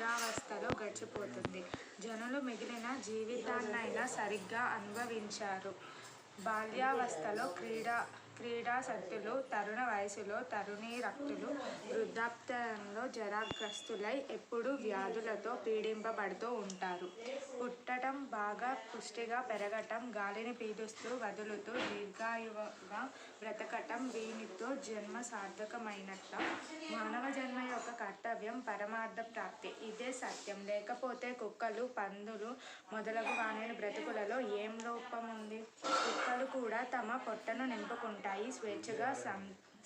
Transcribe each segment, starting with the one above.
నిద్రావస్థలో గడిచిపోతుంది. జనులు మిగిలిన జీవితాన్నైనా సరిగ్గా అనుభవించారు. బాల్యావస్థలో క్రీడాసక్తులు, తరుణ వయసులో తరుణీరక్తులు, వృద్ధాప్యంలో జరాగ్రస్తులై ఎప్పుడూ వ్యాధులతో పీడింపబడుతూ ఉంటారు. పుట్టటం, బాగా పుష్టిగా పెరగటం, గాలిని పీలుస్తూ వదులుతూ దీర్ఘాయువుగా బ్రతకటం, వీనితో జన్మ సార్థకమైనట్ట. మానవ జన్మ యొక్క కర్తవ్యం పరమార్థ ప్రాప్తి. ఇదే సత్యం. లేకపోతే కుక్కలు, పందులు మొదలగు వాని బ్రతుకులలో ఏం లోపముంది? కుక్కలు కూడా తమ పొట్టను నింపుకుంటాయి, స్వేచ్ఛగా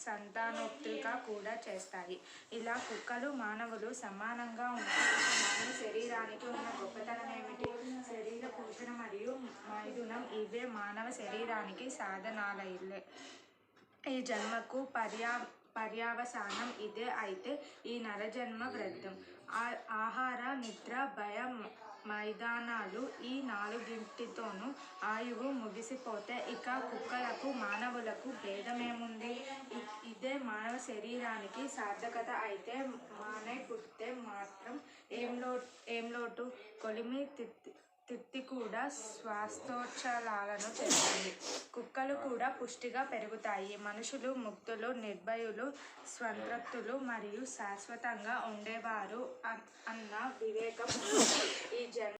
సంతానోత్పత్తి కూడా చేస్తాయి. ఇలా కుక్కలు, మానవులు సమానంగా ఉంటే మానవ శరీరానికి ఉన్న గొప్పతనమేమిటి? శరీర పోషణ మరియు మైథునం ఇవే మానవ శరీరానికి సాధనాలే. ఈ జన్మకు పర్యవసానం ఇదే. అయితే ఈ నరజన్మ వ్యర్థం. ఆహార, నిద్ర, భయ, మైదానాలు ఈ నాలుగింటితోనూ ఆయువు ముగిసిపోతే ఇక కుక్కలకు, మానవులకు భేదమేముంది? ఇదే మానవ శరీరానికి సార్థకత అయితే మానై పుట్టితే మాత్రం ఏం లోటు? కొలిమి తిత్తి కూడా శ్వాసోచ్ఛ్వాసాలను చేస్తుంది. కుక్కలు కూడా పుష్టిగా పెరుగుతాయి. మనుషులు ముక్తులు, నిర్భయులు, స్వతంత్రులు మరియు శాశ్వతంగా ఉండేవారు అన్న వివేకం ఈ జన్మ